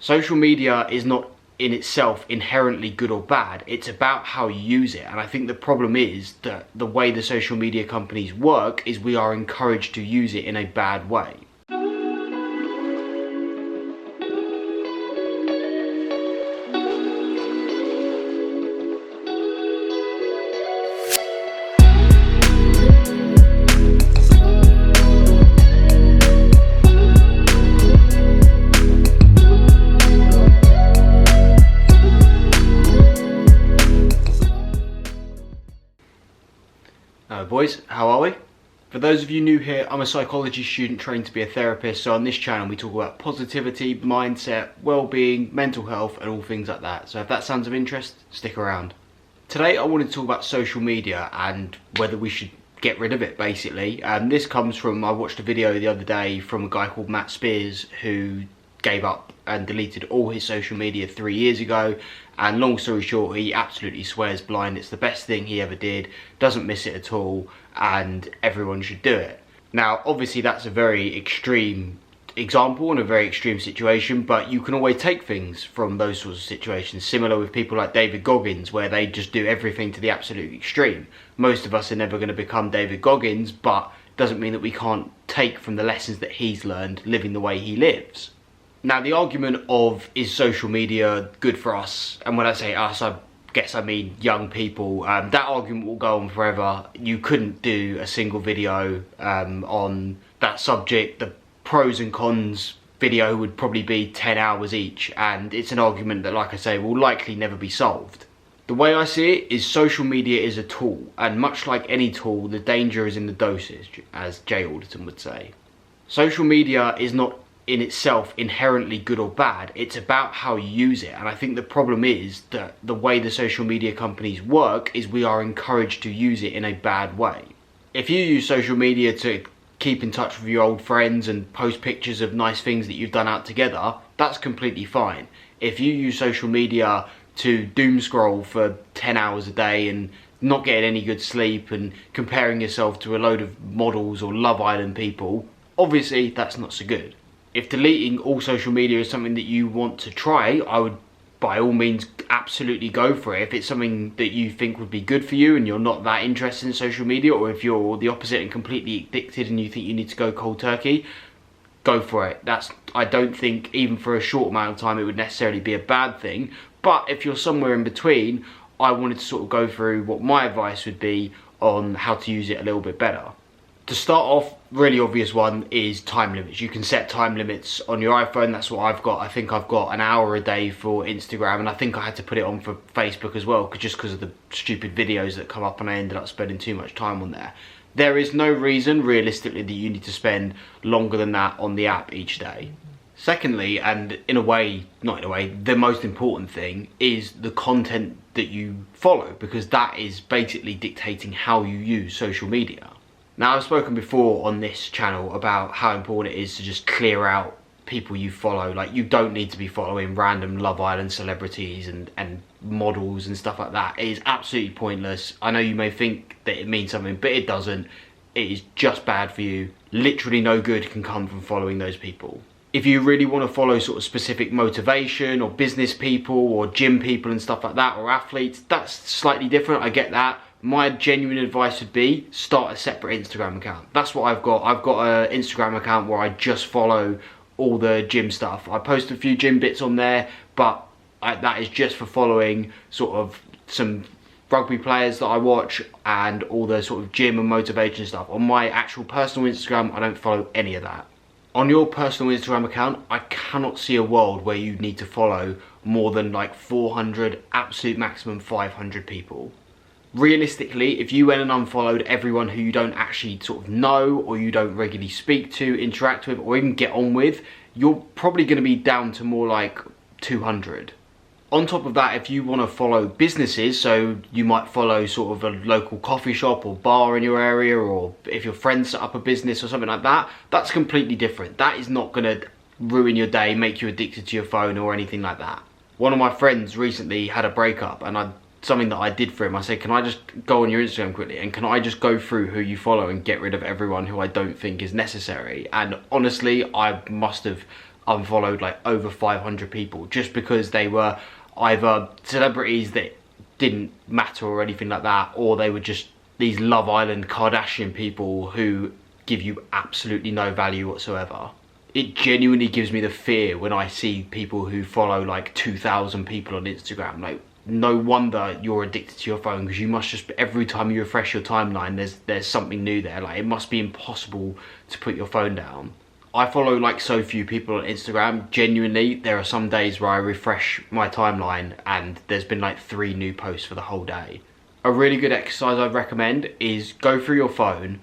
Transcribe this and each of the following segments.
Social media is not in itself inherently good or bad. It's about how you use it. And I think the problem is that the way the social media companies work is we are encouraged to use it in a bad way. Boys, how are we? For those of you new here, I'm a psychology student trained to be a therapist, so on this channel we talk about positivity, mindset, well-being, mental health and all things like that. So if that sounds of interest, stick around. Today I wanted to talk about social media and whether we should get rid of it, basically. This comes from, I watched a video the other day from a guy called Matt Spears who gave up and deleted all his social media 3 years ago, and long story short, he absolutely swears blind it's the best thing he ever did, doesn't miss it at all, and everyone should do it. Now obviously that's a very extreme example and a very extreme situation, but you can always take things from those sorts of situations, similar with people like David Goggins, where they just do everything to the absolute extreme. Most of us are never going to become David Goggins, but it doesn't mean that we can't take from the lessons that he's learned living the way he lives. Now the argument of, is social media good for us, and when I say us I guess I mean young people, that argument will go on forever. You couldn't do a single video on that subject. The pros and cons video would probably be 10 hours each, and it's an argument that, like I say, will likely never be solved. The way I see it is social media is a tool, and much like any tool, the danger is in the dosage, as Jay Alderton would say. Social media is not in itself inherently good or bad. It's about how you use it, and I think the problem is that the way the social media companies work is we are encouraged to use it in a bad way. If you use social media to keep in touch with your old friends and post pictures of nice things that you've done out together, that's completely fine. If you use social media to doom scroll for 10 hours a day and not getting any good sleep and comparing yourself to a load of models or Love Island people, obviously that's not so good. If deleting all social media is something that you want to try, I would by all means absolutely go for it. If it's something that you think would be good for you and you're not that interested in social media, or if you're the opposite and completely addicted and you think you need to go cold turkey, go for it. I don't think even for a short amount of time it would necessarily be a bad thing, but if you're somewhere in between, I wanted to sort of go through what my advice would be on how to use it a little bit better. To start off, really obvious one is time limits. You can set time limits on your iPhone. That's what I've got. I think I've got an hour a day for Instagram, and I think I had to put it on for Facebook as well, just because of the stupid videos that come up and I ended up spending too much time on there. There is no reason realistically that you need to spend longer than that on the app each day. Secondly, and in a way, not in a way, the most important thing is the content that you follow, because that is basically dictating how you use social media. Now, I've spoken before on this channel about how important it is to just clear out people you follow. Like, you don't need to be following random Love Island celebrities and models and stuff like that. It is absolutely pointless. I know you may think that it means something, but it doesn't. It is just bad for you. Literally no good can come from following those people. If you really want to follow sort of specific motivation or business people or gym people and stuff like that, or athletes, that's slightly different, I get that. My genuine advice would be start a separate Instagram account. That's what I've got. I've got an Instagram account where I just follow all the gym stuff. I post a few gym bits on there, but that is just for following sort of some rugby players that I watch and all the sort of gym and motivation stuff. On my actual personal Instagram, I don't follow any of that. On your personal Instagram account, I cannot see a world where you need to follow more than like 400, absolute maximum 500 people. Realistically, if you went and unfollowed everyone who you don't actually sort of know, or you don't regularly speak to, interact with, or even get on with, you're probably going to be down to more like 200. On top of that, if you want to follow businesses, so you might follow sort of a local coffee shop or bar in your area, or if your friends set up a business or something like that, that's completely different. That is not going to ruin your day, make you addicted to your phone or anything like that. One of my friends recently had a breakup, and something that I did for him, I said, can I just go on your Instagram quickly and can I just go through who you follow and get rid of everyone who I don't think is necessary? And honestly, I must have unfollowed like over 500 people just because they were either celebrities that didn't matter or anything like that, or they were just these Love Island Kardashian people who give you absolutely no value whatsoever. It genuinely gives me the fear when I see people who follow like 2,000 people on Instagram. Like, no wonder you're addicted to your phone, because you must just, every time you refresh your timeline, there's something new there. Like, it must be impossible to put your phone down. I follow like so few people on Instagram. Genuinely, there are some days where I refresh my timeline and there's been like 3 new posts for the whole day. A really good exercise I'd recommend is go through your phone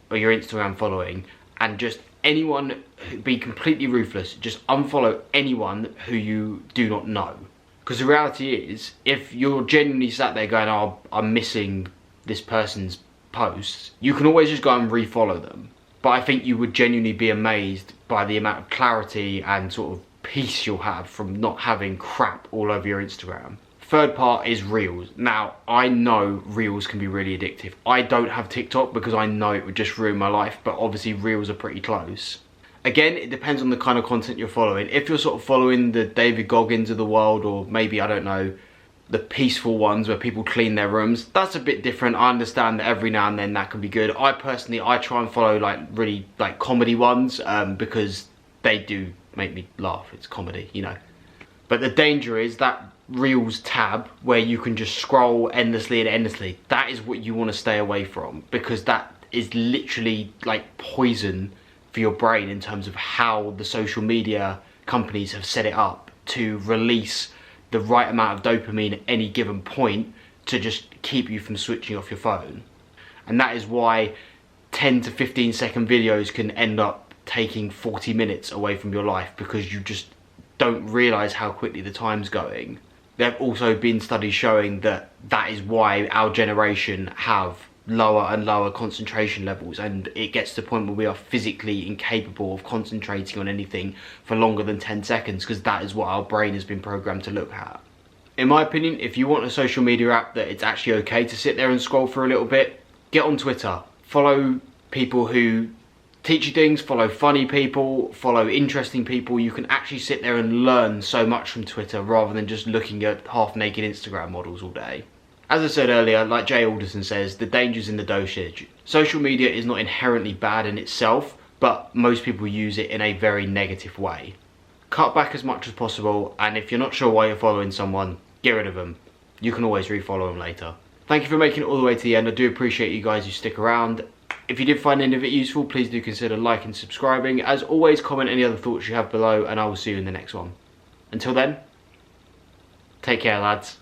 or your Instagram following and just anyone, be completely ruthless, just unfollow anyone who you do not know. Because the reality is, if you're genuinely sat there going, oh, I'm missing this person's posts, you can always just go and refollow them. But I think you would genuinely be amazed by the amount of clarity and sort of peace you'll have from not having crap all over your Instagram. Third part is Reels. Now, I know Reels can be really addictive. I don't have TikTok because I know it would just ruin my life, but obviously Reels are pretty close. Again, it depends on the kind of content you're following. If you're sort of following the David Goggins of the world, or maybe, I don't know, the peaceful ones where people clean their rooms, that's a bit different. I understand that every now and then that can be good. I personally try and follow like really like comedy ones because they do make me laugh. It's comedy, you know. But the danger is that Reels tab where you can just scroll endlessly and endlessly. That is what you want to stay away from, because that is literally like poison for your brain in terms of how the social media companies have set it up to release the right amount of dopamine at any given point to just keep you from switching off your phone. And that is why 10 to 15 second videos can end up taking 40 minutes away from your life, because you just don't realise how quickly the time's going. There have also been studies showing that that is why our generation have lower and lower concentration levels, and it gets to the point where we are physically incapable of concentrating on anything for longer than 10 seconds, because that is what our brain has been programmed to look at. In my opinion, if you want a social media app that it's actually okay to sit there and scroll for a little bit, get on Twitter. Follow people who teach you things, follow funny people, follow interesting people. You can actually sit there and learn so much from Twitter rather than just looking at half-naked Instagram models all day. As I said earlier, like Jay Alderson says, the danger's in the dosage. Social media is not inherently bad in itself, but most people use it in a very negative way. Cut back as much as possible, and if you're not sure why you're following someone, get rid of them. You can always refollow them later. Thank you for making it all the way to the end. I do appreciate you guys who stick around. If you did find any of it useful, please do consider liking and subscribing. As always, comment any other thoughts you have below, and I will see you in the next one. Until then, take care, lads.